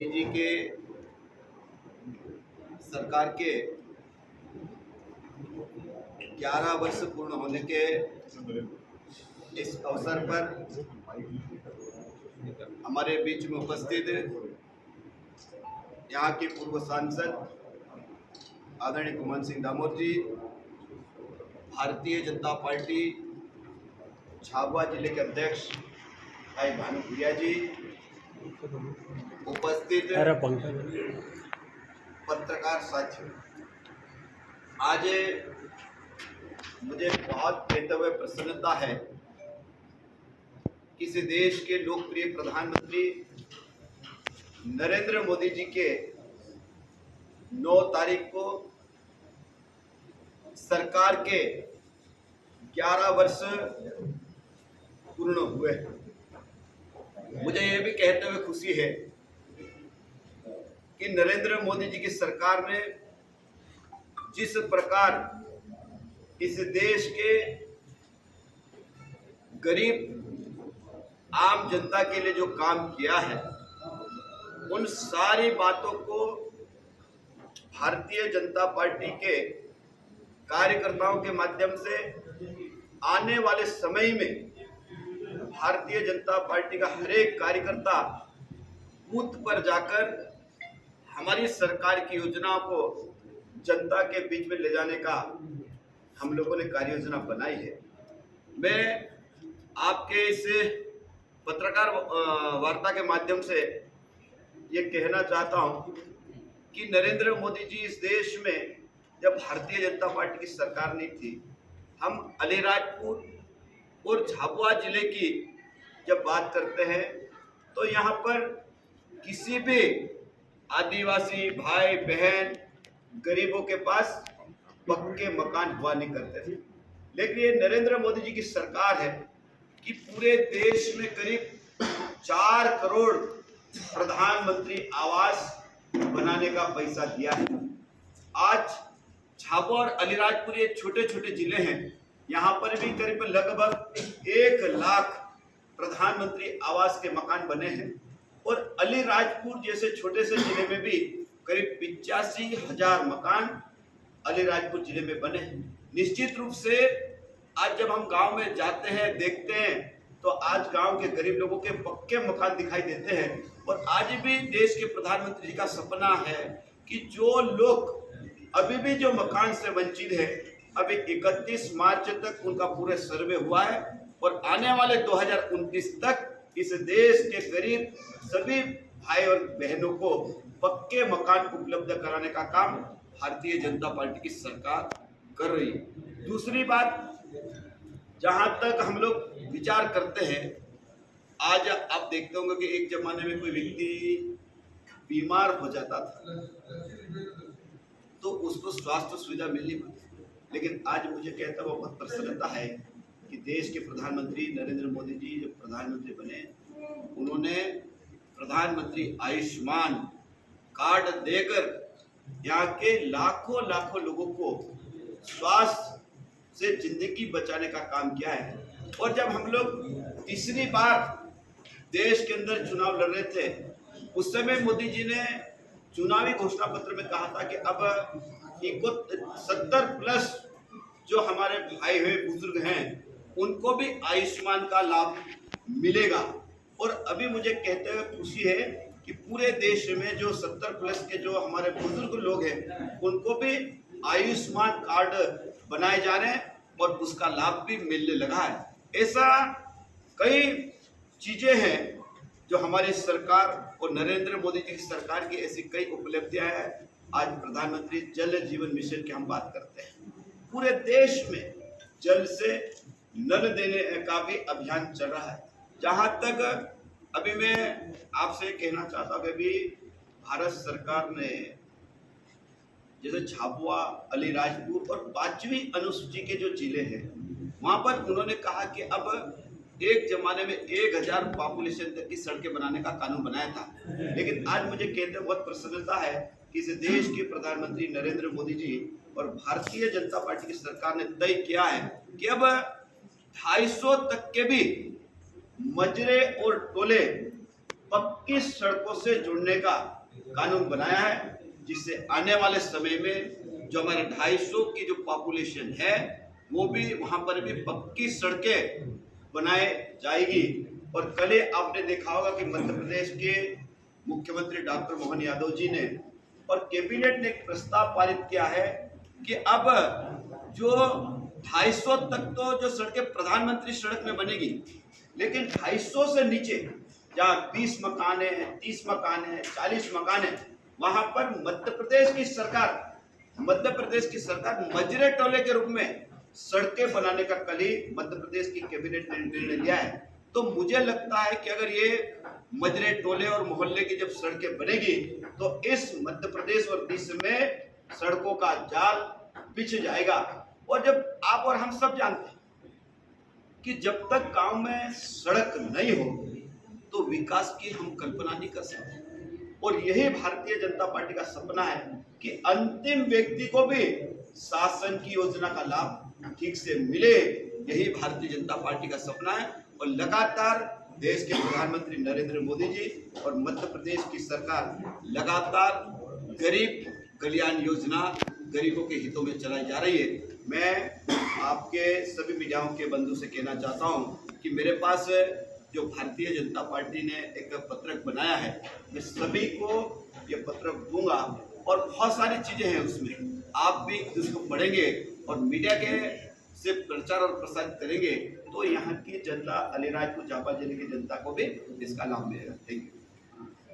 जी के सरकार के 11 वर्ष पूर्ण होने के इस अवसर पर हमारे बीच में उपस्थित यहाँ के पूर्व सांसद आदरणीय कुमन सिंह दामोद जी, भारतीय जनता पार्टी झाबुआ जिले के अध्यक्ष भाई भानु भूरिया जी, उपस्थित पत्रकार साथियों, आज मुझे बहुत कहते हुए प्रसन्नता है कि इस देश के लोकप्रिय प्रधानमंत्री नरेंद्र मोदी जी के 9 तारीख को सरकार के 11 वर्ष पूर्ण हुए। मुझे यह भी कहते हुए खुशी है कि नरेंद्र मोदी जी की सरकार ने जिस प्रकार इस देश के गरीब आम जनता के लिए जो काम किया है, उन सारी बातों को भारतीय जनता पार्टी के कार्यकर्ताओं के माध्यम से आने वाले समय में भारतीय जनता पार्टी का हर एक कार्यकर्ता बूथ पर जाकर हमारी सरकार की योजनाओं को जनता के बीच में ले जाने का हम लोगों ने कार्य योजना बनाई है। मैं आपके इस पत्रकार वार्ता के माध्यम से ये कहना चाहता हूं कि नरेंद्र मोदी जी इस देश में जब भारतीय जनता पार्टी की सरकार नहीं थी, हम अलीराजपुर और झाबुआ जिले की जब बात करते हैं तो यहाँ पर किसी भी आदिवासी भाई बहन गरीबों के पास पक्के मकान हुआ नहीं करते थे। लेकिन ये नरेंद्र मोदी जी की सरकार है कि पूरे देश में करीब 4 करोड़ प्रधानमंत्री आवास बनाने का पैसा दिया है। आज झाबुआ और अलीराजपुर ये छोटे छोटे जिले हैं, यहाँ पर भी करीब लगभग 1 लाख प्रधानमंत्री आवास के मकान बने हैं और अलीराजपुर जैसे छोटे से जिले में भी करीब 85,000 मकान अलीराजपुर जिले में बने हैं। निश्चित रूप से आज जब हम गांव में जाते हैं, देखते हैं, तो आज गांव के गरीब लोगों के पक्के मकान दिखाई देते हैं और आज भी देश के प्रधानमंत्री जी का सपना है कि जो लोग अभी भी जो मकान से वंचित है, अभी 31 मार्च तक उनका पूरे सर्वे हुआ है और आने वाले 2029 तक इस देश के करीब सभी भाई और बहनों को पक्के मकान उपलब्ध कराने का काम भारतीय जनता पार्टी की सरकार कर रही है। दूसरी बात, जहां तक हम लोग विचार करते हैं, आज आप देखते होंगे कि एक जमाने में कोई व्यक्ति बीमार हो जाता था तो उसको स्वास्थ्य सुविधा मिलनी पड़ती, लेकिन आज मुझे कहता हुआ बहुत प्रसन्नता है कि देश के प्रधानमंत्री नरेंद्र मोदी जी जब प्रधानमंत्री बने, उन्होंने प्रधानमंत्री आयुष्मान कार्ड देकर यहाँ के लाखों लाखों लोगों को स्वास्थ्य से जिंदगी बचाने का काम किया है। और जब हम लोग तीसरी बार देश के अंदर चुनाव लड़ रहे थे, उस समय मोदी जी ने चुनावी घोषणा पत्र में कहा था कि अब इनको 70 प्लस जो हमारे भाई हुए बुजुर्ग हैं उनको भी आयुष्मान का लाभ मिलेगा। और अभी मुझे कहते हुए खुशी है कि पूरे देश में जो 70 प्लस के जो हमारे बुजुर्ग लोग हैं उनको भी आयुष्मान कार्ड बनाए जा रहे हैं और उसका लाभ भी मिलने लगा है। ऐसा कई चीजें हैं जो हमारी सरकार और नरेंद्र मोदी जी की सरकार की ऐसी कई उपलब्धियां हैं। आज प्रधानमंत्री जल जीवन मिशन की हम बात करते हैं, पूरे देश में जल से नल देने का भी अभियान चल रहा है। जहां तक अभी मैं आपसे कहना चाहता हूं कि अभी भारत सरकार ने जैसे झाबुआ, अलीराजपुर और 5वीं अनुसूची के जो जिले हैं वहां पर उन्होंने कहा कि अब एक जमाने में 1000 पॉपुलेशन तक की सड़कें बनाने का कानून बनाया था, लेकिन आज मुझे कहते बहुत प्रसन्नता है कि इस देश के प्रधानमंत्री नरेंद्र मोदी जी और भारतीय जनता पार्टी की सरकार ने तय किया है कि अब 250 तक के भी मजरे और टोले पक्की सड़कों से जुड़ने का कानून बनाया है, जिससे आने वाले समय में जो हमारे 250 की जो पॉपुलेशन है वो भी वहां पर भी पक्की सड़कें बनाए जाएगी। और कल ही आपने देखा होगा कि मध्य प्रदेश के मुख्यमंत्री डॉक्टर मोहन यादव जी ने और कैबिनेट ने एक प्रस्ताव पारित किया है कि अब जो 250 तक तो जो सड़कें प्रधानमंत्री सड़क में बनेगी, लेकिन 250 से नीचे जहाँ 20 मकान है, 30 मकान है, 40 मकान है, वहां पर मध्य प्रदेश की सरकार मजरे टोले के रूप में सड़कें बनाने का कल ही मध्य प्रदेश की कैबिनेट ने निर्णय लिया है। तो मुझे लगता है कि अगर ये मजरे टोले और मोहल्ले की जब सड़कें बनेगी तो इस मध्य प्रदेश और देश में सड़कों का जाल बिछ जाएगा। और जब आप और हम सब जानते हैं कि जब तक गांव में सड़क नहीं हो तो विकास की हम कल्पना नहीं कर सकते। और यही भारतीय जनता पार्टी का सपना है कि अंतिम व्यक्ति को भी शासन की योजना का लाभ ठीक से मिले। यही भारतीय जनता पार्टी का सपना है। और लगातार देश के प्रधानमंत्री नरेंद्र मोदी जी और मध्य प्रदेश की सरकार लगातार गरीब कल्याण योजना गरीबों के हितों में चलाई जा रही है। मैं आपके सभी मीडियाओं के बंधु से कहना चाहता हूं कि मेरे पास जो भारतीय जनता पार्टी ने एक पत्रक बनाया है, मैं सभी को ये पत्रक दूंगा और बहुत सारी चीजें हैं उसमें, आप भी उसको पढ़ेंगे और मीडिया के से प्रचार और प्रसारित करेंगे तो यहाँ की जनता, अलीराजपुर चांपा जिले की जनता को भी इसका लाभ मिलेगा। Thank you.